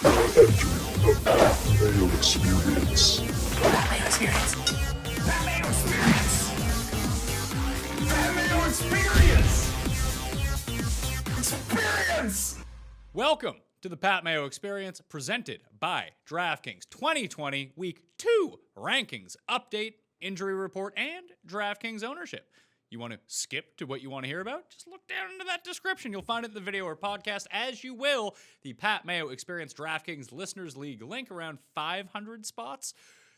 Entering the Mayo Experience. That Mayo Experience. That Mayo Experience. That Mayo Experience. Experience. Welcome to the Pat Mayo Experience, presented by DraftKings 2020 Week 2 Rankings Update, Injury Report, and DraftKings Ownership. You want to skip to what you want to hear about? Just look down into that description. You'll find it in the video or podcast, as you will the Pat Mayo Experience DraftKings Listeners League link, around 500 spots.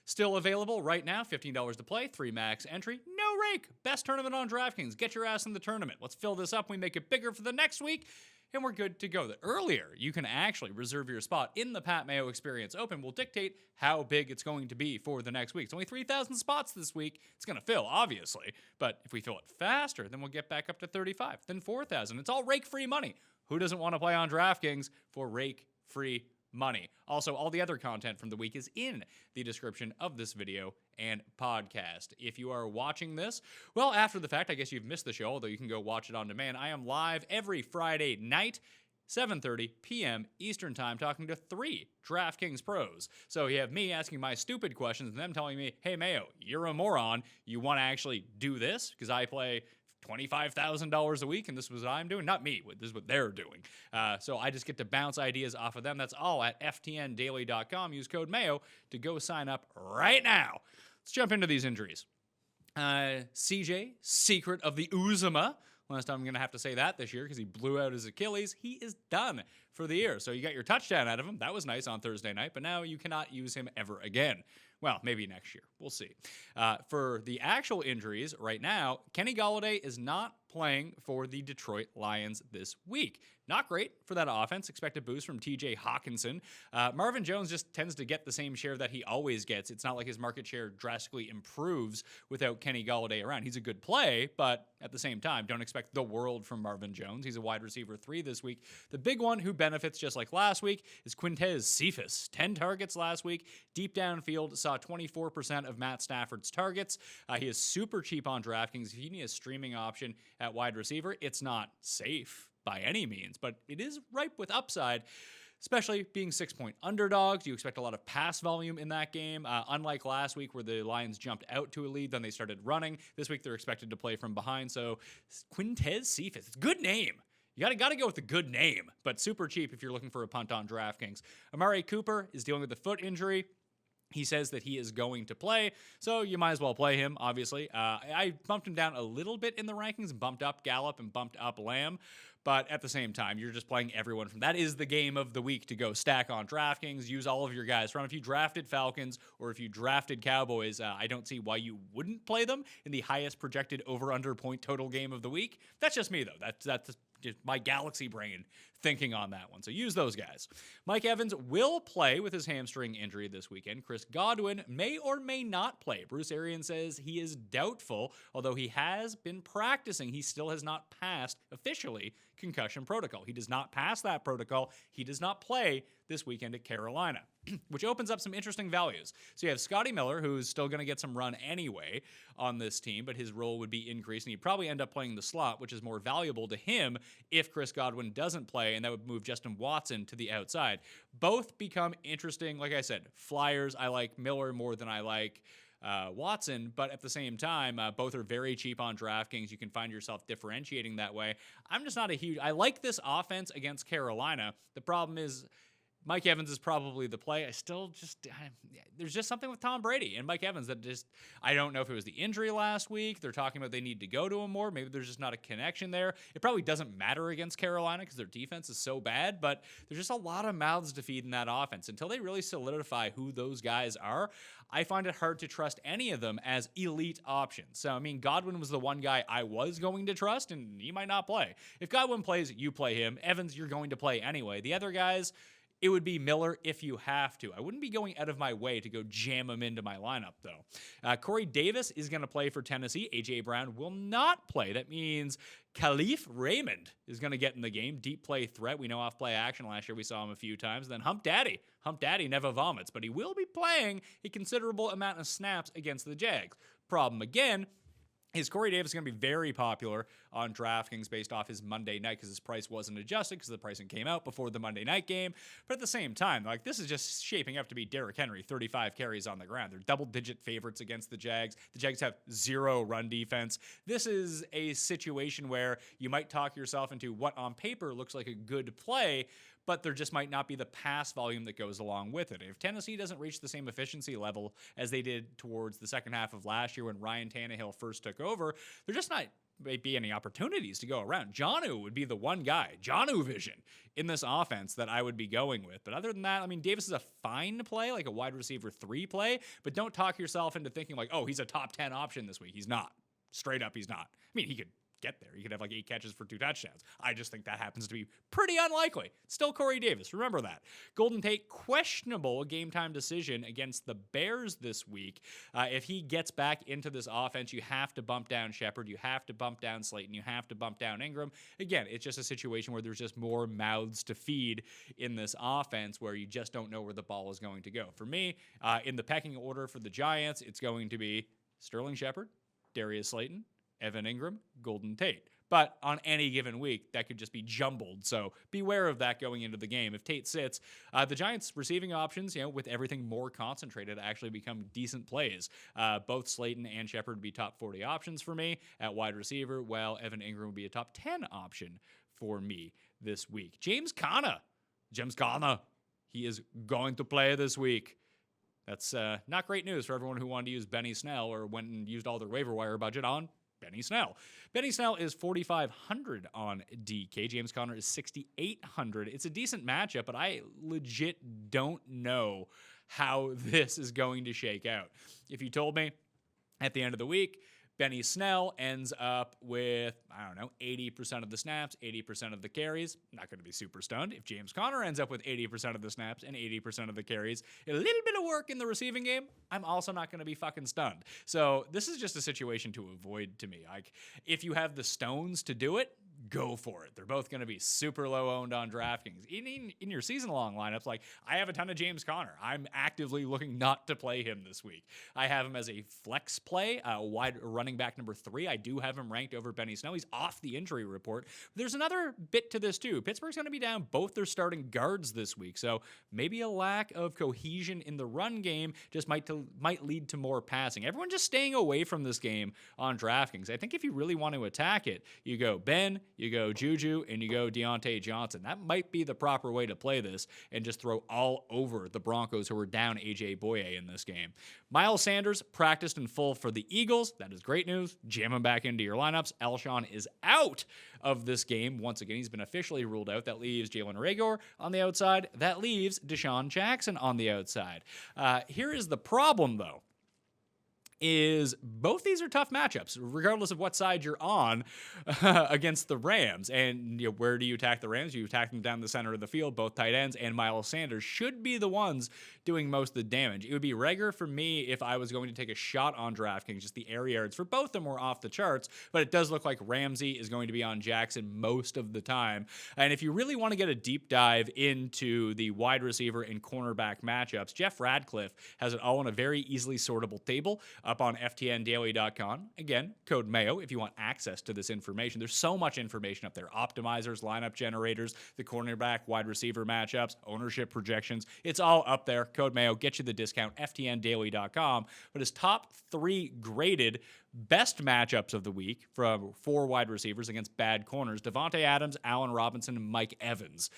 Still available right now, $15 to play, 3 max entry, no rake. Best tournament on DraftKings. Get your ass in the tournament. Let's fill this up. We make it bigger for the next week, and we're good to go. The earlier you can actually reserve your spot in the Pat Mayo Experience Open will dictate how big it's going to be for the next week. It's only 3,000 spots this week. It's going to fill, obviously, but if we fill it faster, then we'll get back up to 35, then 4,000. It's all rake-free money. Who doesn't want to play on DraftKings for rake-free money? Also, all the other content from the week is in the description of this video and podcast. If you are watching this, well, after the fact, I guess you've missed the show, although you can go watch it on demand. I am live every Friday night, 7:30 p.m. Eastern Time, talking to 3 DraftKings pros. So you have me asking my stupid questions and them telling me, hey, Mayo, you're a moron. You want to actually do this? Because I play $25,000 a week, and this is what I'm doing. Not me. This is what they're doing. So I just get to bounce ideas off of them. That's all at ftndaily.com. Use code Mayo to go sign up right now. Let's jump into these injuries. CJ, secret of the Uzuma. Last time I'm going to have to say that this year because he blew out his Achilles. He is done for the year. So you got your touchdown out of him. That was nice on Thursday night, but now you cannot use him ever again. Well, maybe next year. We'll see. For the actual injuries right now, Kenny Golladay is not playing for the Detroit Lions this week. Not great for that offense. Expect a boost from TJ Hawkinson. Marvin Jones just tends to get the same share that he always gets. It's not like his market share drastically improves without Kenny Golladay around. He's a good play, but at the same time, don't expect the world from Marvin Jones. He's a wide receiver 3 this week. The big one who benefits just like last week is Quintez Cephas. 10 targets last week. Deep downfield, saw 24% of Matt Stafford's targets. He is super cheap on DraftKings. If you need a streaming option at wide receiver, it's not safe by any means, but it is ripe with upside, especially being 6-point underdogs. You expect a lot of pass volume in that game. Unlike last week where the Lions jumped out to a lead, then they started running. This week they're expected to play from behind. So Quintez Cephas, it's a good name. You gotta go with a good name, but super cheap if you're looking for a punt on DraftKings. Amari Cooper is dealing with a foot injury. He says that he is going to play, so you might as well play him, obviously. I bumped him down a little bit in the rankings, bumped up Gallup and bumped up Lamb, but at the same time, you're just playing everyone from that is the game of the week to go stack on DraftKings. Use all of your guys from. If you drafted Falcons or if you drafted Cowboys, I don't see why you wouldn't play them in the highest projected over-under point total game of the week. That's just me, though. That's just my galaxy brain thinking on that one. So use those guys. Mike Evans will play with his hamstring injury this weekend. Chris Godwin may or may not play. Bruce Arians says he is doubtful, although he has been practicing. He still has not passed officially concussion protocol. He does not pass that protocol. He does not play this weekend at Carolina, which opens up some interesting values. So you have Scotty Miller, who's still going to get some run anyway on this team, but his role would be increased, and he'd probably end up playing the slot, which is more valuable to him if Chris Godwin doesn't play, and that would move Justin Watson to the outside. Both become interesting. Like I said, flyers, I like Miller more than I like Watson, but at the same time, both are very cheap on DraftKings. You can find yourself differentiating that way. I'm just not a huge... I like this offense against Carolina. The problem is Mike Evans is probably the play. There's just something with Tom Brady and Mike Evans that I don't know if it was the injury last week. They're talking about they need to go to him more. Maybe there's just not a connection there. It probably doesn't matter against Carolina because their defense is so bad, but there's just a lot of mouths to feed in that offense. Until they really solidify who those guys are, I find it hard to trust any of them as elite options. So, I mean, Godwin was the one guy I was going to trust, and he might not play. If Godwin plays, you play him. Evans, you're going to play anyway. The other guys, it would be Miller if you have to. I wouldn't be going out of my way to go jam him into my lineup, though. Corey Davis is going to play for Tennessee. A.J. Brown will not play. That means Khalif Raymond is going to get in the game. Deep play threat. We know off play action. Last year we saw him a few times. Then Hump Daddy. Hump Daddy never vomits, but he will be playing a considerable amount of snaps against the Jags. Problem again, Is Corey Davis going to be very popular on DraftKings based off his Monday night because his price wasn't adjusted because the pricing came out before the Monday night game? But at the same time, like, this is just shaping up to be Derrick Henry, 35 carries on the ground. They're double-digit favorites against the Jags. The Jags have 0 run defense. This is a situation where you might talk yourself into what on paper looks like a good play, but there just might not be the pass volume that goes along with it. If Tennessee doesn't reach the same efficiency level as they did towards the second half of last year when Ryan Tannehill first took over, there just not may be any opportunities to go around. Jonnu would be the one guy, Jonnu vision, in this offense that I would be going with. But other than that, I mean, Davis is a fine play, like a wide receiver 3 play, but don't talk yourself into thinking like, oh, he's a top 10 option this week. He's not. Straight up, he's not. I mean, he could get there. He could have like 8 catches for 2 touchdowns. I just think that happens to be pretty unlikely. Still Corey Davis. Remember that. Golden Tate, questionable game time decision against the Bears this week. If he gets back into this offense, you have to bump down Shepard. You have to bump down Slayton. You have to bump down Ingram. Again, it's just a situation where there's just more mouths to feed in this offense where you just don't know where the ball is going to go. For me, in the pecking order for the Giants, it's going to be Sterling Shepard, Darius Slayton, Evan Ingram, Golden Tate. But on any given week, that could just be jumbled. So beware of that going into the game. If Tate sits, the Giants' receiving options, with everything more concentrated, actually become decent plays. Both Slayton and Shepard would be top 40 options for me at wide receiver, while Evan Ingram would be a top 10 option for me this week. James Conner, he is going to play this week. That's not great news for everyone who wanted to use Benny Snell or went and used all their waiver wire budget on Benny Snell. Benny Snell is 4,500 on DK. James Conner is 6,800. It's a decent matchup, but I legit don't know how this is going to shake out. If you told me at the end of the week, Benny Snell ends up with, 80% of the snaps, 80% of the carries. Not going to be super stunned. If James Conner ends up with 80% of the snaps and 80% of the carries, a little bit of work in the receiving game, I'm also not going to be fucking stunned. So this is just a situation to avoid to me. Like, if you have the stones to do it, go for it. They're both going to be super low owned on DraftKings. In your season-long lineups, like, I have a ton of James Conner. I'm actively looking not to play him this week. I have him as a flex play, wide running back number 3. I do have him ranked over Benny Snell. He's off the injury report. There's another bit to this, too. Pittsburgh's going to be down both their starting guards this week, so maybe a lack of cohesion in the run game just might lead to more passing. Everyone just staying away from this game on DraftKings. I think if you really want to attack it, you go Ben, you go Juju, and you go Deontay Johnson. That might be the proper way to play this and just throw all over the Broncos, who are down A.J. Boye in this game. Miles Sanders practiced in full for the Eagles. That is great news. Jam him back into your lineups. Alshon is out of this game. Once again, he's been officially ruled out. That leaves Jalen Reagor on the outside. That leaves Deshaun Jackson on the outside. Here is the problem, though, is both these are tough matchups, regardless of what side you're on against the Rams. And where do you attack the Rams? You attack them down the center of the field. Both tight ends and Miles Sanders should be the ones doing most of the damage. It would be Reagor for me if I was going to take a shot on DraftKings. Just the air yards for both of them were off the charts, but it does look like Ramsey is going to be on Jackson most of the time. And if you really want to get a deep dive into the wide receiver and cornerback matchups, Jeff Radcliffe has it all on a very easily sortable table up on ftndaily.com. Again, code Mayo if you want access to this information. There's so much information up there. Optimizers, lineup generators, the cornerback, wide receiver matchups, ownership projections. It's all up there. Code Mayo, get you the discount, ftndaily.com. But his top 3 graded best matchups of the week from 4 wide receivers against bad corners: Devontae Adams, Allen Robinson, and Mike Evans.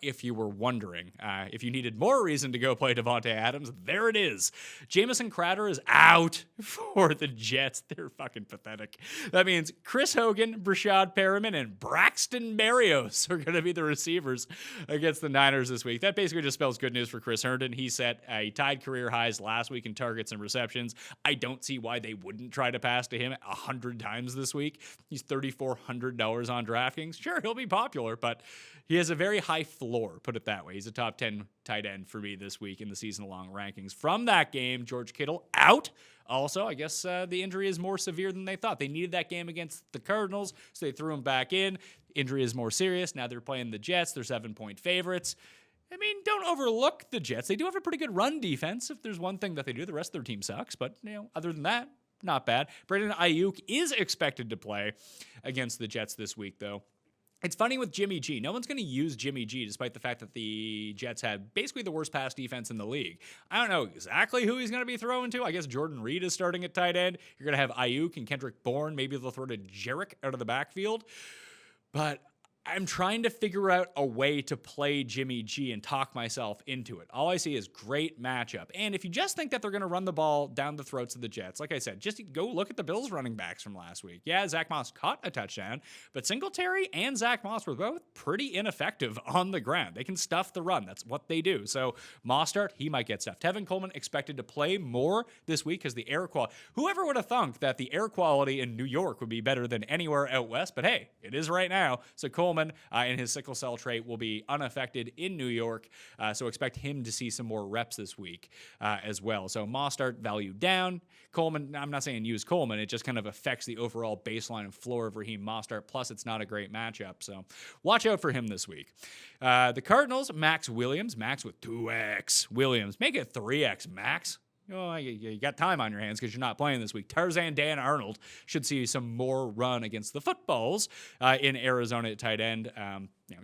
If you were wondering, if you needed more reason to go play Devontae Adams, there it is. Jamison Crowder is out for the Jets. They're fucking pathetic. That means Chris Hogan, Brashad Perriman, and Braxton Berrios are going to be the receivers against the Niners this week. That basically just spells good news for Chris Herndon. He he tied career highs last week in targets and receptions. I don't see why they wouldn't try to pass to him 100 times this week. He's $3,400 on DraftKings. Sure, he'll be popular, but he has a very high floor, put it that way. He's a top 10 tight end for me this week in the season-long rankings. From that game, George Kittle out. Also, I guess the injury is more severe than they thought. They needed that game against the Cardinals, so they threw him back in. Injury is more serious. Now they're playing the Jets. They're 7-point favorites. I mean, don't overlook the Jets. They do have a pretty good run defense. If there's one thing that they do, the rest of their team sucks. But, other than that, not bad. Brandon Ayuk is expected to play against the Jets this week, though. It's funny with Jimmy G. No one's going to use Jimmy G despite the fact that the Jets had basically the worst pass defense in the league. I don't know exactly who he's going to be throwing to. I guess Jordan Reed is starting at tight end. You're going to have Ayuk and Kendrick Bourne. Maybe they'll throw to Jarek out of the backfield. But I'm trying to figure out a way to play Jimmy G and talk myself into it. All I see is great matchup. And if you just think that they're going to run the ball down the throats of the Jets, like I said, just go look at the Bills running backs from last week. Yeah, Zach Moss caught a touchdown, but Singletary and Zach Moss were both pretty ineffective on the ground. They can stuff the run. That's what they do. So Mostert, he might get stuffed. Tevin Coleman expected to play more this week because the air quality. Whoever would have thunk that the air quality in New York would be better than anywhere out west? But hey, it is right now. So Coleman and his sickle cell trait will be unaffected in New York, so expect him to see some more reps this week as well. So Mostert value down. Coleman, I'm not saying use Coleman, it just kind of affects the overall baseline and floor of Raheem Mostert, plus it's not a great matchup, so watch out for him this week. The Cardinals, Max Williams, Max with 2X Williams. Make it 3X Max. Oh, you got time on your hands because you're not playing this week. Tarzan Dan Arnold should see some more run against the Footballs in Arizona at tight end.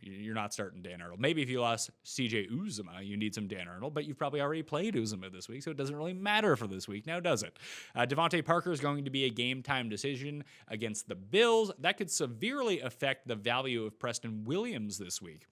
You're not starting Dan Arnold. Maybe if you lost CJ Uzomah, you need some Dan Arnold, but you've probably already played Uzomah this week, so it doesn't really matter for this week now, does it? Devontae Parker is going to be a game-time decision against the Bills. That could severely affect the value of Preston Williams this week.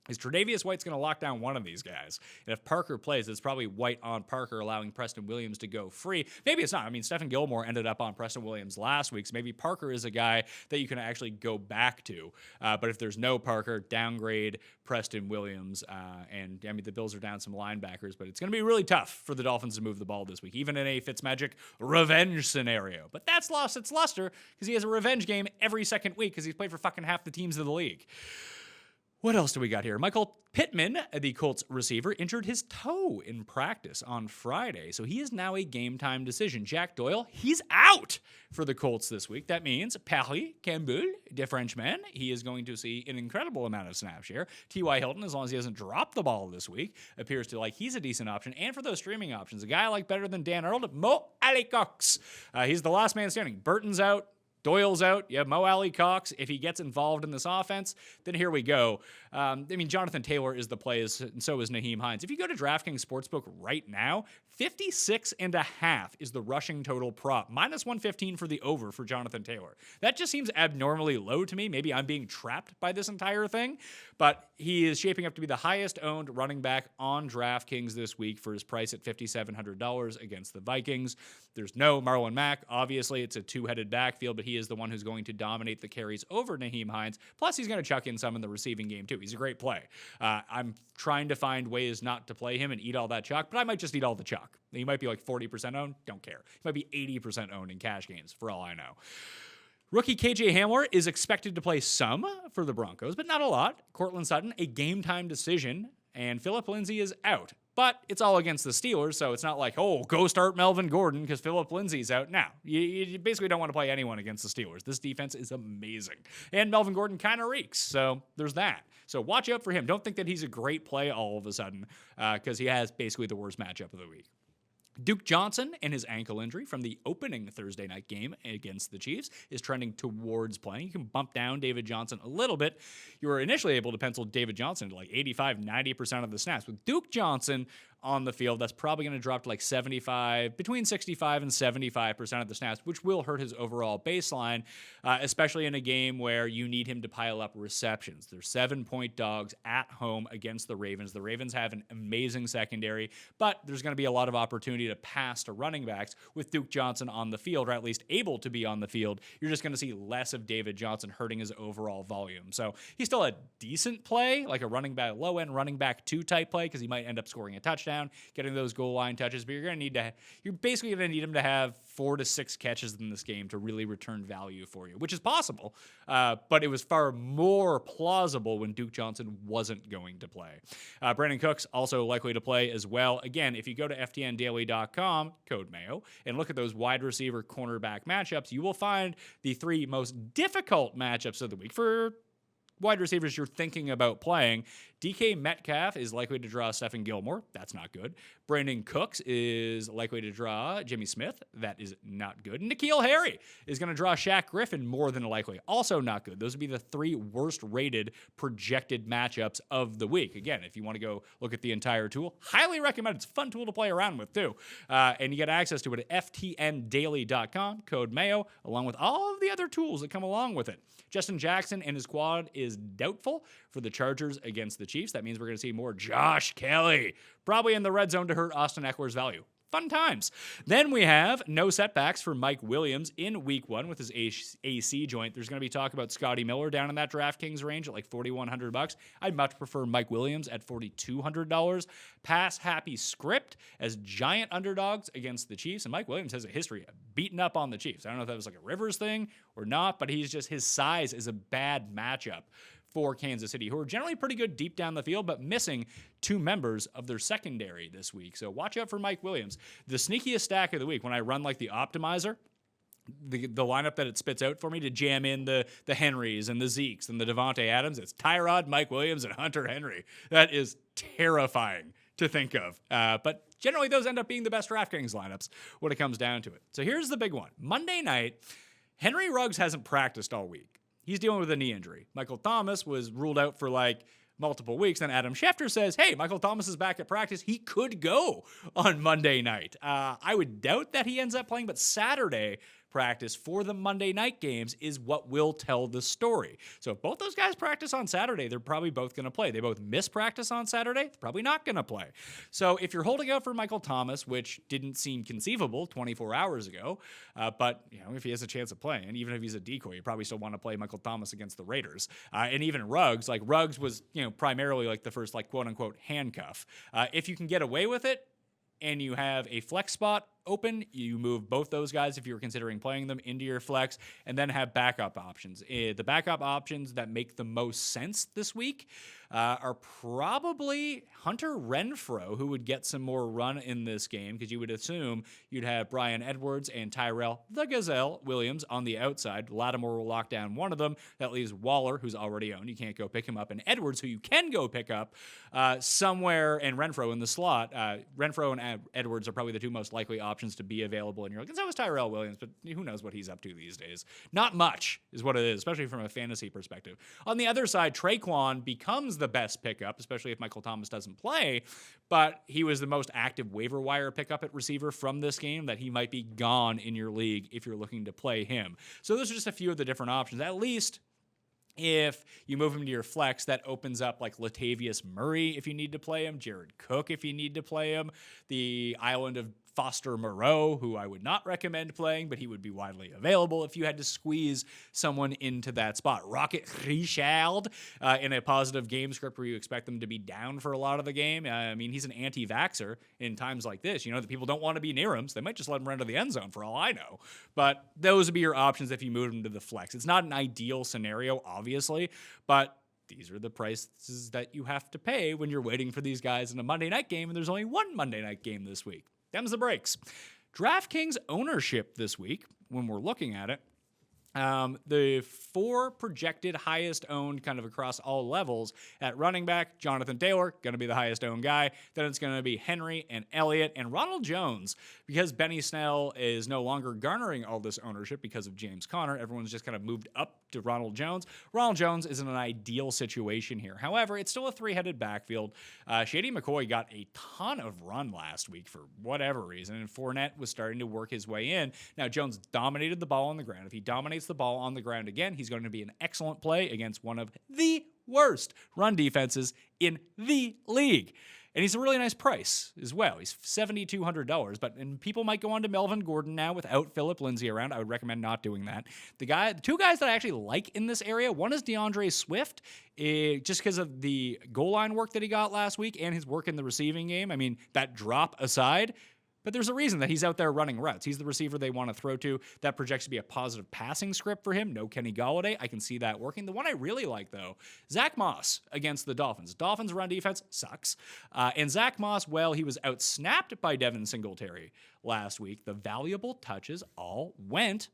Is Tre'Davious White's going to lock down one of these guys? And if Parker plays, it's probably White on Parker, allowing Preston Williams to go free. Maybe it's not. I mean, Stephen Gilmore ended up on Preston Williams last week, so maybe Parker is a guy that you can actually go back to. But if there's no Parker, downgrade Preston Williams. And I mean, the Bills are down some linebackers, but it's going to be really tough for the Dolphins to move the ball this week, even in a Fitzmagic revenge scenario. But that's lost its luster because he has a revenge game every second week because he's played for fucking half the teams in the league. What else do we got here? Michael Pittman, the Colts receiver, injured his toe in practice on Friday, so he is now a game-time decision. Jack Doyle, he's out for the Colts this week. That means Paris Campbell, the Frenchman, he is going to see an incredible amount of snap share. T.Y. Hilton, as long as he doesn't drop the ball this week, appears to like he's a decent option. And for those streaming options, a guy I like better than Dan Arnold, Mo Alley-Cox. He's the last man standing. Burton's out. Doyle's out. You have Mo Alley-Cox. If he gets involved in this offense, then here we go. I mean, Jonathan Taylor is the play, and so is Naheem Hines. If you go to DraftKings Sportsbook right now, 56.5 is the rushing total prop. Minus 115 for the over for Jonathan Taylor. That just seems abnormally low to me. Maybe I'm being trapped by this entire thing, but he is shaping up to be the highest owned running back on DraftKings this week for his price at $5,700 against the Vikings. There's no Marlon Mack. Obviously, it's a two-headed backfield, but he is the one who's going to dominate the carries over Naheem Hines. Plus, he's going to chuck in some in the receiving game, too. He's a great play. I'm trying to find ways not to play him and eat all that chalk, but I might just eat all the chalk. He might be like 40% owned. Don't care. He might be 80% owned in cash games, for all I know. Rookie KJ Hamler is expected to play some for the Broncos, but not a lot. Cortland Sutton, a game-time decision, and Phillip Lindsay is out. But it's all against the Steelers, so it's not like, oh, go start Melvin Gordon because Phillip Lindsay's out. Now, you basically don't want to play anyone against the Steelers. This defense is amazing. And Melvin Gordon kind of reeks, so there's that. So watch out for him. Don't think that he's a great play all of a sudden because he has basically the worst matchup of the week. Duke Johnson and his ankle injury from the opening Thursday night game against the Chiefs is trending towards playing. You can bump down David Johnson a little bit. You were initially able to pencil David Johnson to like 85, 90% of the snaps. With Duke Johnson on the field, that's probably going to drop to like 75, between 65 and 75% of the snaps, which will hurt his overall baseline, especially in a game where you need him to pile up receptions. They're 7-point dogs at home against the Ravens. The Ravens have an amazing secondary, but there's going to be a lot of opportunity to pass to running backs with Duke Johnson on the field, or at least able to be on the field. You're just going to see less of David Johnson hurting his overall volume. So he's still a decent play, like a running back, low-end running back 2 type play, because he might end up scoring a touchdown, getting those goal line touches, but you're basically going to need him to have 4 to 6 catches in this game to really return value for you, which is possible, but it was far more plausible when Duke Johnson wasn't going to play. Brandon Cooks also likely to play as well. Again, if you go to ftndaily.com, code Mayo, and look at those wide receiver cornerback matchups, you will find the 3 most difficult matchups of the week for wide receivers you're thinking about playing. DK Metcalf is likely to draw Stephen Gilmore. That's not good. Brandon Cooks is likely to draw Jimmy Smith. That is not good. N'Keal Harry is going to draw Shaq Griffin, more than likely. Also not good. Those would be the 3 worst rated projected matchups of the week. Again, if you want to go look at the entire tool, highly recommend. It's a fun tool to play around with too. And you get access to it at ftndaily.com, code Mayo, along with all of the other tools that come along with it. Justin Jackson and his squad is doubtful for the Chargers against the Chiefs. That means we're going to see more Josh Kelly, probably in the red zone to hurt Austin Eckler's value. Fun times. Then we have no setbacks for Mike Williams in week 1 with his AC joint. There's going to be talk about Scotty Miller down in that DraftKings range at like $4,100. I'd much prefer Mike Williams at $4,200. Pass happy script as giant underdogs against the Chiefs. And Mike Williams has a history of beating up on the Chiefs. I don't know if that was like a Rivers thing or not, but his size is a bad matchup for Kansas City, who are generally pretty good deep down the field, but missing 2 members of their secondary this week. So watch out for Mike Williams. The sneakiest stack of the week, when I run like the optimizer, the lineup that it spits out for me to jam in the Henrys and the Zekes and the Devontae Adams, it's Tyrod, Mike Williams, and Hunter Henry. That is terrifying to think of. But generally, those end up being the best DraftKings lineups when it comes down to it. So here's the big one. Monday night, Henry Ruggs hasn't practiced all week. He's dealing with a knee injury. Michael Thomas was ruled out for like multiple weeks. Then Adam Schefter says, hey, Michael Thomas is back at practice. He could go on Monday night. I would doubt that he ends up playing, but Saturday practice for the Monday night games is what will tell the story. So if both those guys practice on Saturday, they're probably both going to play. They both miss practice on Saturday, they're probably not going to play. So if you're holding out for Michael Thomas, which didn't seem conceivable 24 hours ago, but if he has a chance of playing, and even if he's a decoy, you probably still want to play Michael Thomas against the Raiders. And even Ruggs was primarily like the first like quote unquote handcuff. If you can get away with it, and you have a flex spot open, you move both those guys, if you were considering playing them, into your flex, and then have backup options. The backup options that make the most sense this week are probably Hunter Renfrow, who would get some more run in this game, because you would assume you'd have Bryan Edwards and Tyrell the Gazelle Williams on the outside. Lattimore will lock down one of them. That leaves Waller, who's already owned. You can't go pick him up. And Edwards, who you can go pick up somewhere, and Renfrow in the slot. Renfrow and Edwards are probably the 2 most likely options to be available in your league. And so is Tyrell Williams, but who knows what he's up to these days. Not much is what it is, especially from a fantasy perspective. On the other side, Traquan becomes the best pickup, especially if Michael Thomas doesn't play, but he was the most active waiver wire pickup at receiver from this game, that he might be gone in your league if you're looking to play him. So those are just a few of the different options. At least if you move him to your flex, that opens up like Latavius Murray if you need to play him, Jared Cook if you need to play him, the island of Foster Moreau, who I would not recommend playing, but he would be widely available if you had to squeeze someone into that spot. Rocket Richard in a positive game script where you expect them to be down for a lot of the game. He's an anti-vaxxer in times like this. The people don't want to be near him, so they might just let him run to the end zone for all I know. But those would be your options if you move him to the flex. It's not an ideal scenario, obviously, but these are the prices that you have to pay when you're waiting for these guys in a Monday night game, and there's only one Monday night game this week. Them's the breaks. DraftKings ownership this week, when we're looking at it, the 4 projected highest owned kind of across all levels at running back, Jonathan Taylor, going to be the highest owned guy. Then it's going to be Henry and Elliott and Ronald Jones, because Benny Snell is no longer garnering all this ownership because of James Conner. Everyone's just kind of moved up to Ronald Jones. Ronald Jones is in an ideal situation here. However, it's still a 3-headed backfield. Shady McCoy got a ton of run last week for whatever reason, and Fournette was starting to work his way in. Now, Jones dominated the ball on the ground. If he dominates the ball on the ground again, he's going to be an excellent play against one of the worst run defenses in the league. And he's a really nice price as well. He's $7,200, and people might go on to Melvin Gordon now without Phillip Lindsay around. I would recommend not doing that. The 2 guys that I actually like in this area, one is DeAndre Swift, just because of the goal line work that he got last week and his work in the receiving game. That drop aside, but there's a reason that he's out there running routes. He's the receiver they want to throw to. That projects to be a positive passing script for him. No Kenny Golladay. I can see that working. The one I really like, though, Zach Moss against the Dolphins. Dolphins' run defense sucks. And Zach Moss, he was outsnapped by Devin Singletary last week. The valuable touches all went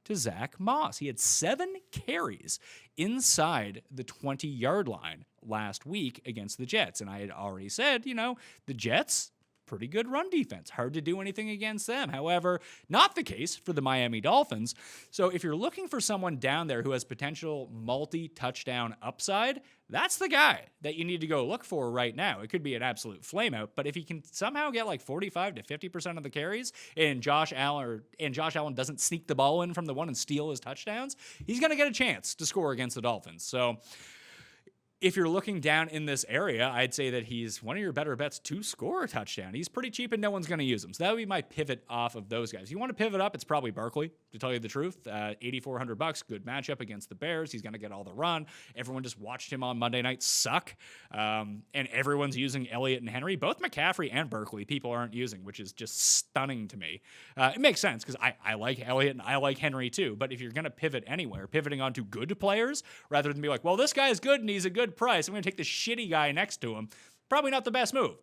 to Zach Moss. He had 7 carries inside the 20-yard line last week against the Jets. And I had already said, the Jets, pretty good run defense. Hard to do anything against them. However, not the case for the Miami Dolphins. So if you're looking for someone down there who has potential multi-touchdown upside, that's the guy that you need to go look for right now. It could be an absolute flameout, but if he can somehow get like 45 to 50% of the carries and Josh Allen doesn't sneak the ball in from the one and steal his touchdowns, he's going to get a chance to score against the Dolphins. So if you're looking down in this area, I'd say that he's one of your better bets to score a touchdown. He's pretty cheap and no one's going to use him. So that would be my pivot off of those guys. If you want to pivot up, it's probably Barkley, to tell you the truth. $8,400, good matchup against the Bears. He's going to get all the run. Everyone just watched him on Monday night suck. And everyone's using Elliott and Henry. Both McCaffrey and Barkley people aren't using, which is just stunning to me. It makes sense because I like Elliott and I like Henry too. But if you're going to pivot anywhere, pivoting onto good players rather than be like, well, this guy's good and he's a good price, I'm going to take the shitty guy next to him, probably not the best move.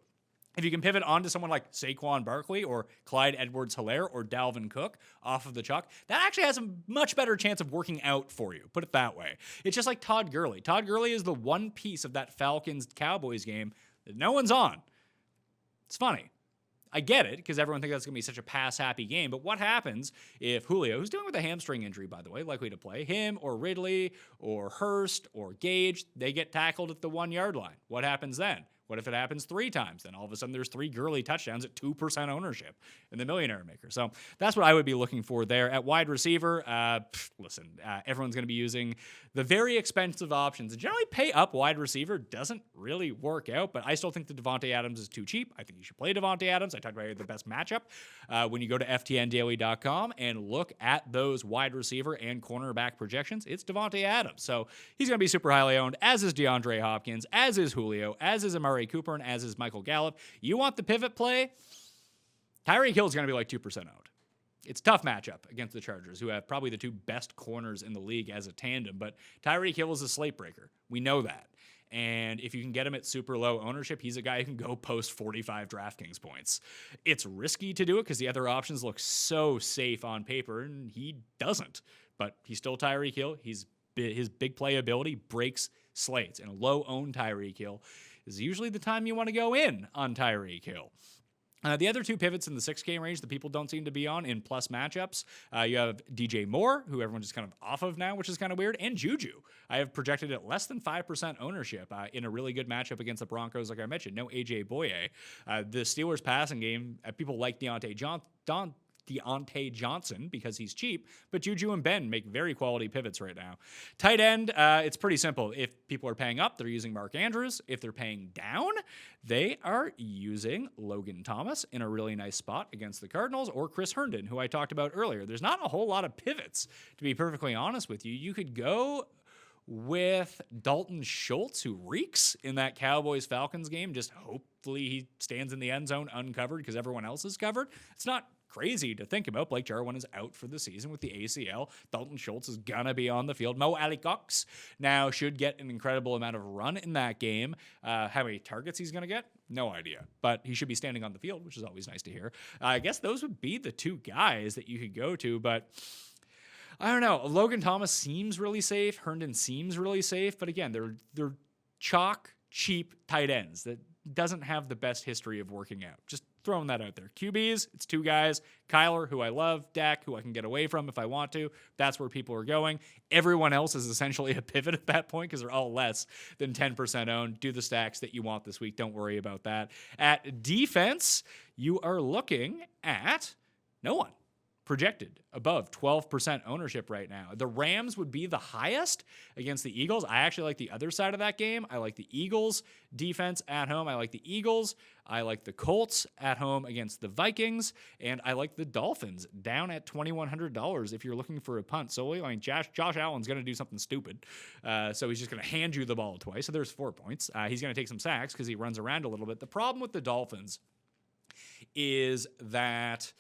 If you can pivot onto someone like Saquon Barkley or Clyde Edwards-Helaire or Dalvin Cook off of the chalk, that actually has a much better chance of working out for you. Put it that way. It's just like Todd Gurley. Todd Gurley is the one piece of that Falcons-Cowboys game that no one's on. It's funny. I get it, because everyone thinks that's going to be such a pass-happy game, but what happens if Julio, who's dealing with a hamstring injury, by the way, likely to play, him or Ridley or Hurst or Gage, they get tackled at the 1-yard line? What happens then? What if it happens 3 times? Then all of a sudden there's 3 Gurley touchdowns at 2% ownership in the Millionaire Maker. So that's what I would be looking for there. At wide receiver, everyone's going to be using the very expensive options. And generally pay up wide receiver doesn't really work out, but I still think that Devontae Adams is too cheap. I think you should play Devontae Adams. I talked about the best matchup. When you go to ftndaily.com and look at those wide receiver and cornerback projections, it's Devontae Adams. So he's going to be super highly owned, as is DeAndre Hopkins, as is Julio, as is Amari Cooper, and as is Michael Gallup. You want the pivot play? Tyreek Hill is going to be like 2% owned. It's a tough matchup against the Chargers, who have probably the 2 best corners in the league as a tandem, but Tyreek Hill is a slate breaker. We know that. And if you can get him at super low ownership, he's a guy who can go post 45 DraftKings points. It's risky to do it because the other options look so safe on paper, and he doesn't. But he's still Tyreek Hill. His big playability breaks slates, and a low-owned Tyreek Hill is usually the time you want to go in on Tyreek Hill. The other 2 pivots in the 6K range that people don't seem to be on in plus matchups, you have DJ Moore, who everyone's just kind of off of now, which is kind of weird, and Juju. I have projected at less than 5% ownership in a really good matchup against the Broncos, like I mentioned. No A.J. Boye. The Steelers passing game, people like Deontay Johnson because he's cheap, but Juju and Ben make very quality pivots right now. Tight end, it's pretty simple. If people are paying up, they're using Mark Andrews. If they're paying down, they are using Logan Thomas in a really nice spot against the Cardinals, or Chris Herndon, who I talked about earlier. There's not a whole lot of pivots, to be perfectly honest with you. You could go with Dalton Schultz, who reeks in that Cowboys-Falcons game. Just hopefully he stands in the end zone uncovered because everyone else is covered. It's not crazy to think about. Blake Jarwin is out for the season with the ACL. Dalton Schultz is gonna be on the field. Mo Alley-Cox now should get an incredible amount of run in that game. How many targets he's gonna get? No idea. But he should be standing on the field, which is always nice to hear. I guess those would be the 2 guys that you could go to, but I don't know. Logan Thomas seems really safe. Herndon seems really safe, but again, they're chalk, cheap tight ends that doesn't have the best history of working out. Just throwing that out there. QBs, it's 2 guys. Kyler, who I love. Dak, who I can get away from if I want to. That's where people are going. Everyone else is essentially a pivot at that point because they're all less than 10% owned. Do the stacks that you want this week. Don't worry about that. At defense, you are looking at no one projected above 12% ownership right now. The Rams would be the highest against the Eagles. I actually like the other side of that game. I like the Eagles defense at home. I like the Eagles. I like the Colts at home against the Vikings. And I like the Dolphins down at $2,100 if you're looking for a punt solely. I mean, Josh Allen's going to do something stupid. So he's just going to hand you the ball twice. So there's 4 points. He's going to take some sacks because he runs around a little bit. The problem with the Dolphins is that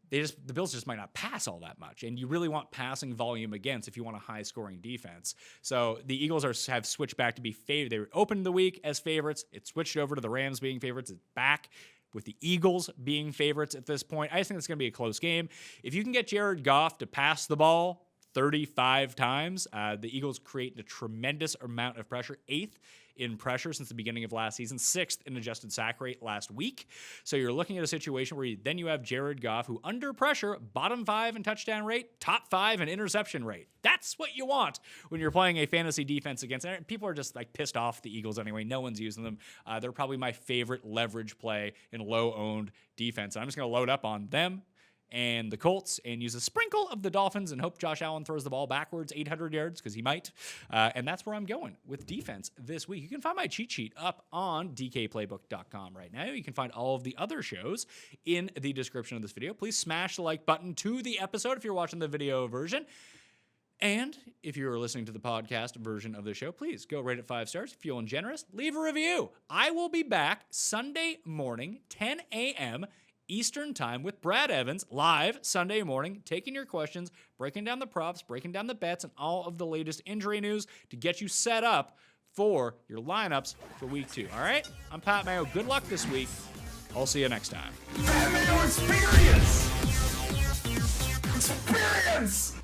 the Bills just might not pass all that much, and you really want passing volume against if you want a high-scoring defense. So the Eagles have switched back to be favored. They were opened the week as favorites. It switched over to the Rams being favorites. It's back with the Eagles being favorites at this point. I just think it's going to be a close game. If you can get Jared Goff to pass the ball 35 times, the Eagles create a tremendous amount of pressure, 8th in pressure since the beginning of last season, 6th in adjusted sack rate last week. So you're looking at a situation where you have Jared Goff, who under pressure, bottom 5 in touchdown rate, top 5 in interception rate. That's what you want when you're playing a fantasy defense against. And people are just like pissed off the Eagles anyway. No one's using them. They're probably my favorite leverage play in low-owned defense. I'm just going to load up on them and the Colts and use a sprinkle of the Dolphins and hope Josh Allen throws the ball backwards 800 yards because he might. And that's where I'm going with defense this week. You can find my cheat sheet up on dkplaybook.com right now. You can find all of the other shows in the description of this video. Please smash the like button to the episode if you're watching the video version. And if you're listening to the podcast version of the show, please go rate it 5 stars. If you're feeling generous, leave a review. I will be back Sunday morning, 10 a.m. Eastern time with Brad Evans live Sunday morning, taking your questions, breaking down the props, breaking down the bets, and all of the latest injury news to get you set up for your lineups for week 2. All right? I'm Pat Mayo. Good luck this week. I'll see you next time. Pat Mayo Experience! Experience!